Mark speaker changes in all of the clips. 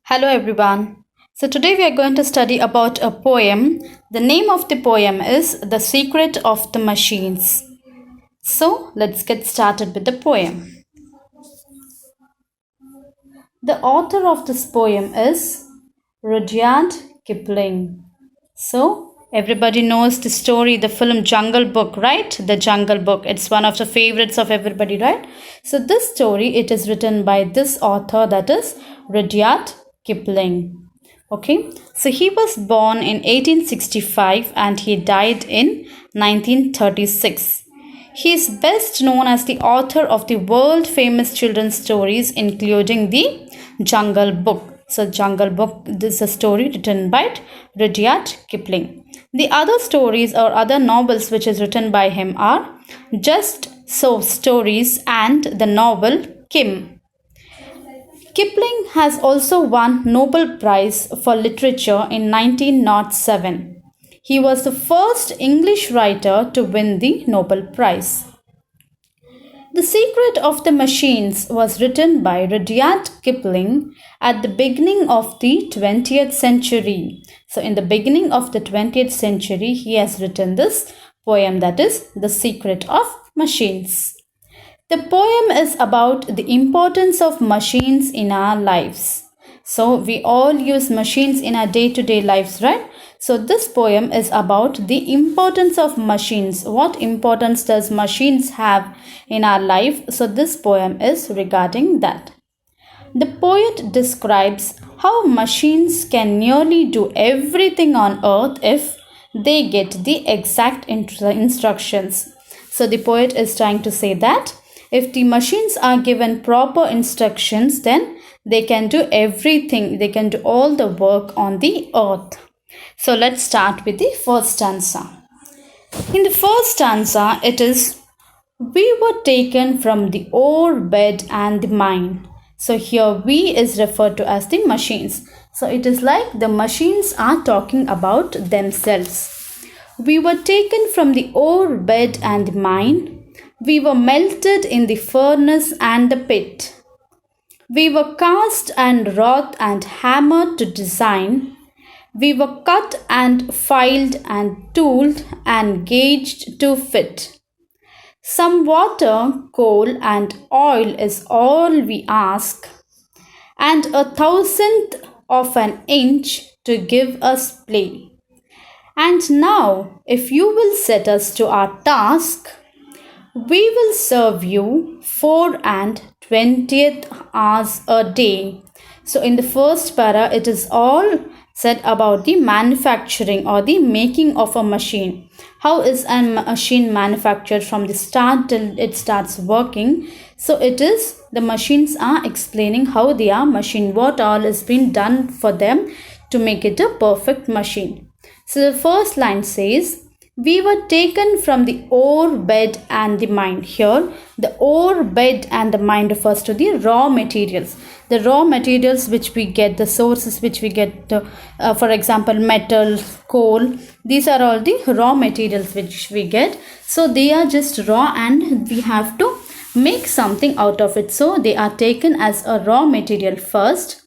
Speaker 1: Hello everyone. So today we are going to study about a poem. The name of the poem is The Secret of the Machines. So let's get started with the poem. The author of this poem is Rudyard Kipling. So everybody knows the story, the film Jungle Book, right? The Jungle Book. It's one of the favorites of everybody, right? So this story, it is written by this author, that is Rudyard Kipling. Okay, so he was born in 1865 and he died in 1936. He is best known as the author of the world famous children's stories, including the Jungle Book. So, Jungle Book, this is a story written by Rudyard Kipling. The other stories or other novels which is written by him are Just So Stories and the novel Kim. Kipling has also won Nobel Prize for Literature in 1907. He was the first English writer to win the Nobel Prize. The Secret of the Machines was written by Rudyard Kipling at the beginning of the 20th century. So, in the beginning of the 20th century, he has written this poem, that is The Secret of Machines. The poem is about the importance of machines in our lives. So we all use machines in our day-to-day lives, right? So this poem is about the importance of machines. What importance does machines have in our life? So this poem is regarding that. The poet describes how machines can nearly do everything on earth if they get the exact instructions. So the poet is trying to say that if the machines are given proper instructions, then they can do everything. They can do all the work on the earth. So let's start with the first stanza. In the first stanza, it is, we were taken from the ore bed and the mine. So here we is referred to as the machines. So it is like the machines are talking about themselves. We were taken from the ore bed and the mine. We were melted in the furnace and the pit. We were cast and wrought and hammered to design. We were cut and filed and tooled and gauged to fit. Some water, coal, and oil is all we ask, and 1/1000th of an inch to give us play. And now, if you will set us to our task, we will serve you 4 and 20 hours a day. So in the first para, it is all said about the manufacturing or the making of a machine. How is a machine manufactured from the start till it starts working? So it is, the machines are explaining how they are machined, what all is being done for them to make it a perfect machine. So the first line says, we were taken from the ore bed and the mine. Here, the ore bed and the mine refers to the raw materials. The raw materials which we get, the sources which we get, for example, metal, coal. These are all the raw materials which we get. So they are just raw and we have to make something out of it. So they are taken as a raw material first.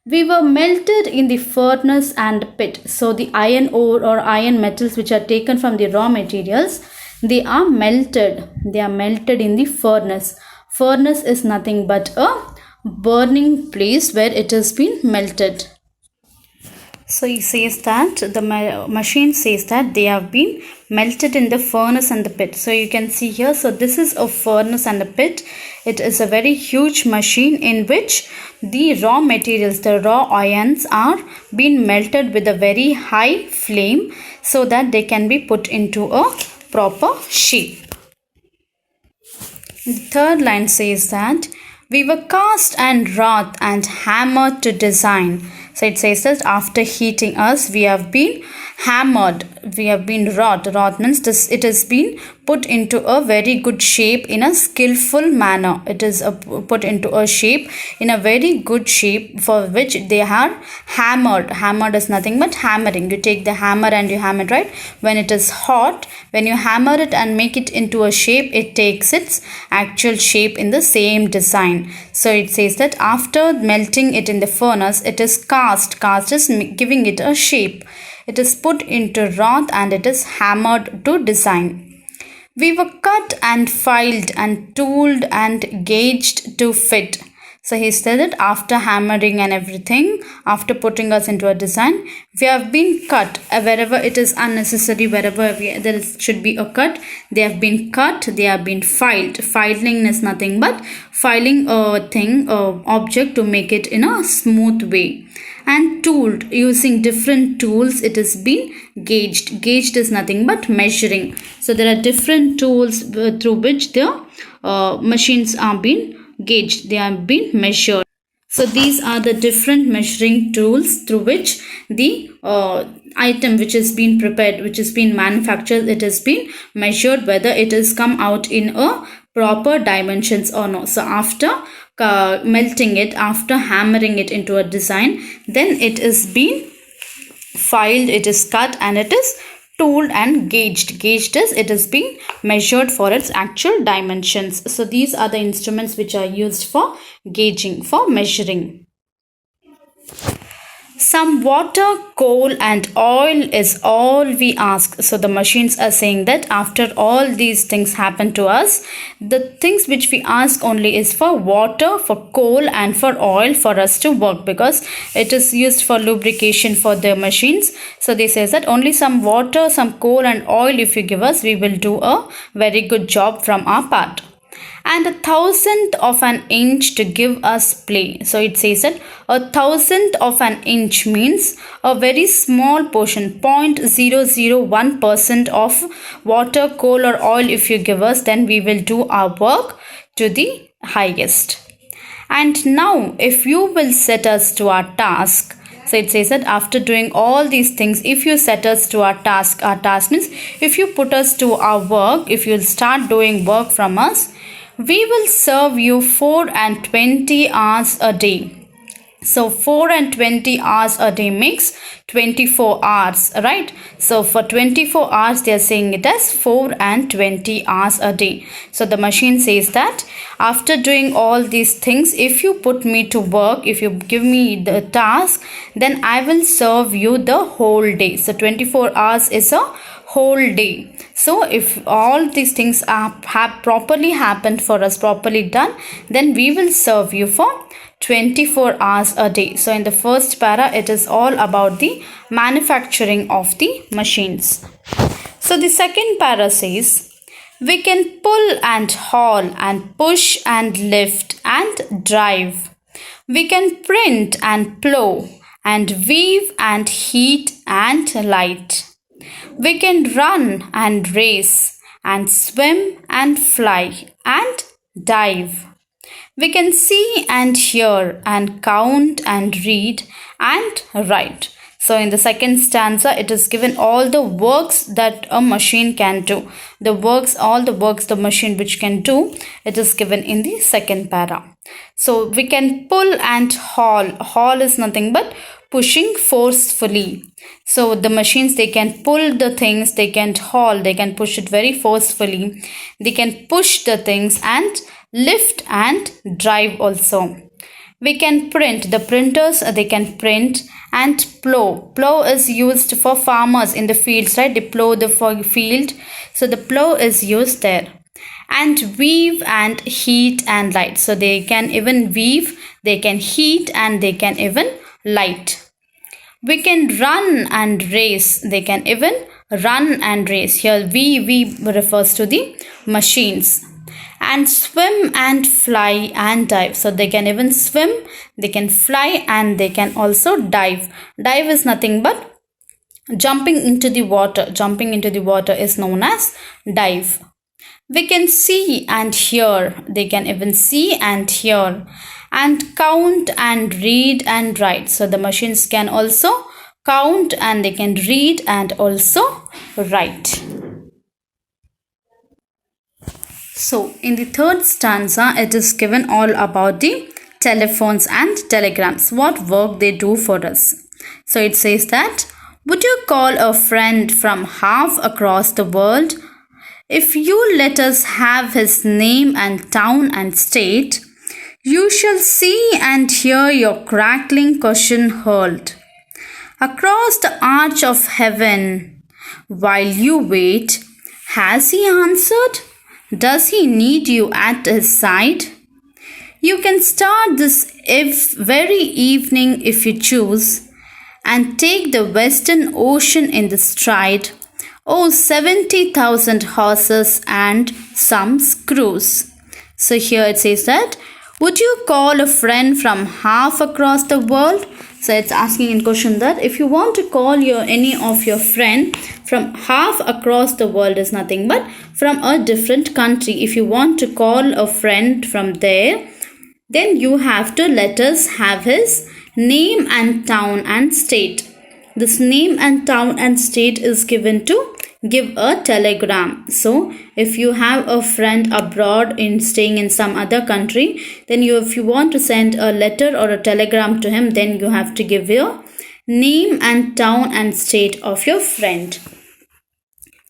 Speaker 1: We were melted in the furnace and pit. So the iron ore or iron metals which are taken from the raw materials, they are melted. They are melted in the furnace. Furnace is nothing but a burning place where it has been melted. So he says that the machine says that they have been melted in the furnace and the pit. So you can see here, so this is a furnace and a pit. It is a very huge machine in which the raw materials, the raw ions are being melted with a very high flame so that they can be put into a proper shape. The third line says that we were cast and wrought and hammered to design. So it says that after heating us, we have been hammered. We have been wrought means this, it has been put into a very good shape in a skillful manner. It is put into a shape in a very good shape for which they are hammered is nothing but hammering. You take the hammer and you hammer it, right? When it is hot, when you hammer it and make it into a shape, it takes its actual shape in the same design. So it says that after melting it in the furnace, it is cast is giving it a shape. It is put into wrought and it is hammered to design. We were cut and filed and tooled and gauged to fit. So he said that after hammering and everything, after putting us into a design, we have been cut wherever it is unnecessary, wherever there should be a cut, they have been cut, they have been filed. Filing is nothing but filing a thing, object to make it in a smooth way. And tooled, using different tools, it has been gauged is nothing but measuring. So there are different tools through which the machines are being gauged, they are being measured. So these are the different measuring tools through which the item which has been prepared, which has been manufactured, it has been measured whether it has come out in a proper dimensions or no. So after melting it, after hammering it into a design, then it is being filed, it is cut, and it is tooled and gauged. Gauged is it is being measured for its actual dimensions. So these are the instruments which are used for gauging, for measuring. Some water, coal and oil is all we ask. So the machines are saying that after all these things happen to us, the things which we ask only is for water, for coal and for oil for us to work, because it is used for lubrication for the machines. So they say that only some water, some coal and oil if you give us, we will do a very good job from our part. And 1/1000 of an inch to give us play. So it says that 1/1000 of an inch means a very small portion, 0.001% of water, coal or oil if you give us, then we will do our work to the highest. And now if you will set us to our task, so it says that after doing all these things, if you set us to our task means if you put us to our work, if you start doing work from us, we will serve you 4 and 20 hours a day. So 4 and 20 hours a day makes 24 hours, right? So for 24 hours they are saying it as 4 and 20 hours a day. So the machine says that after doing all these things, if you put me to work, if you give me the task, then I will serve you the whole day. So 24 hours is a whole day. So if all these things have properly happened for us, properly done, then we will serve you for 24 hours a day. So in the first para, it is all about the manufacturing of the machines. So the second para says, we can pull and haul and push and lift and drive. We can print and plow and weave and heat and light. We can run and race and swim and fly and dive. We can see and hear and count and read and write. So in the second stanza, it is given all the works that a machine can do. All the works the machine which can do, it is given in the second para. So we can pull and haul. Haul is nothing but pushing forcefully. So the machines, they can pull the things, they can haul, they can push it very forcefully. They can push the things and lift and drive also. We can print. The printers, they can print and plow. Plow is used for farmers in the fields, right? They plow the field. So the plow is used there. And weave and heat and light. So they can even weave, they can heat and they can even light. We can run and race. They can even run and race. Here we refers to the machines. And swim and fly and dive. So they can even swim, they can fly and they can also dive. Dive is nothing but jumping into the water. Jumping into the water is known as dive. We can see and hear. They can even see and hear. And count and read and write. So the machines can also count, and they can read and also write. So, in the third stanza, it is given all about the telephones and telegrams, what work they do for us. So, it says that, would you call a friend from half across the world? If you let us have his name and town and state, you shall see and hear your crackling question hurled across the arch of heaven. While you wait, has he answered? Does he need you at his side? You can start this very evening if you choose, and take the western ocean in the stride. Oh, 70,000 horses and some screws. So here it says that, would you call a friend from half across the world? So it's asking in question that if you want to call any of your friend from half across the world is nothing but from a different country. If you want to call a friend from there, then you have to let us have his name and town and state. This name and town and state is given to give a telegram. So if you have a friend abroad staying in some other country, then if you want to send a letter or a telegram to him, then you have to give your name and town and state of your friend.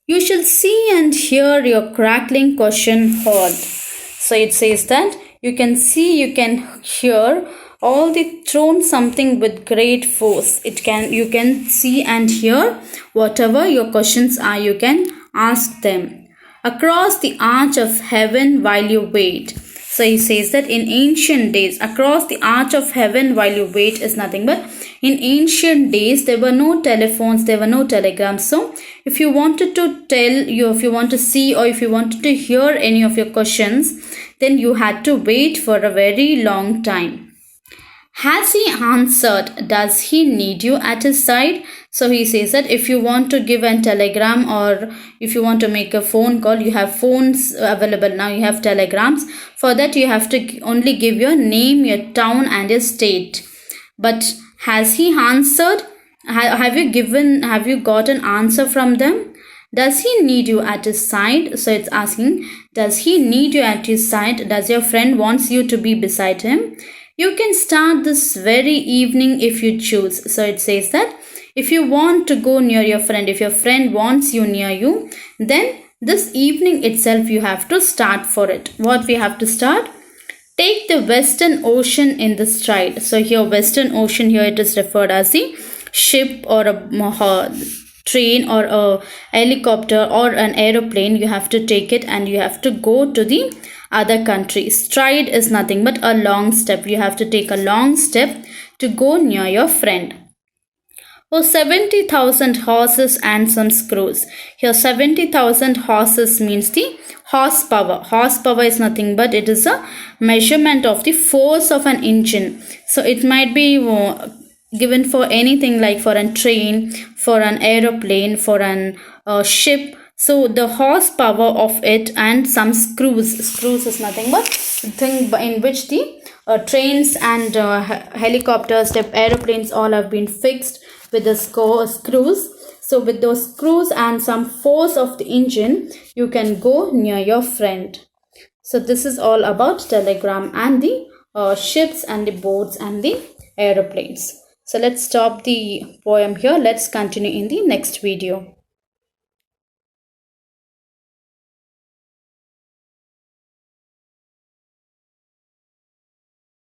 Speaker 1: You shall see and hear your crackling question heard. So it says that you can see, you can hear all the thrown something with great force. You can see and hear whatever your questions are, you can ask them across the arch of heaven while you wait. So he says that in ancient days, across the arch of heaven while you wait is nothing but in ancient days there were no telephones, there were no telegrams. So if you wanted to if you want to see or if you wanted to hear any of your questions, then you had to wait for a very long time. Has he answered? Does he need you at his side? So he says that if you want to give a telegram or if you want to make a phone call, you have phones available now, you have telegrams. For that you have to only give your name, your town and your state. But has he answered? Have you got an answer from them? Does he need you at his side? So it's asking, does he need you at his side? Does your friend wants you to be beside him? You can start this very evening if you choose. So it says that if you want to go near your friend, if your friend wants you near you, then this evening itself you have to start for it. What we have to start? Take the western ocean in the stride. So here western ocean, here it is referred as the ship or a train or a helicopter or an aeroplane. You have to take it and you have to go to the other country. Stride is nothing but a long step. You have to take a long step to go near your friend. Oh, 70,000 horses and some screws. Here 70,000 horses means the horsepower. Horsepower is nothing but it is a measurement of the force of an engine. So it might be given for anything like for a train, for an aeroplane, for an ship. So the horsepower of it and some screws. Screws is nothing but thing in which the trains and helicopters, aeroplanes all have been fixed with the screws. So with those screws and some force of the engine, you can go near your friend. So this is all about telegram and the ships and the boats and the aeroplanes. So let's stop the poem here. Let's continue in the next video.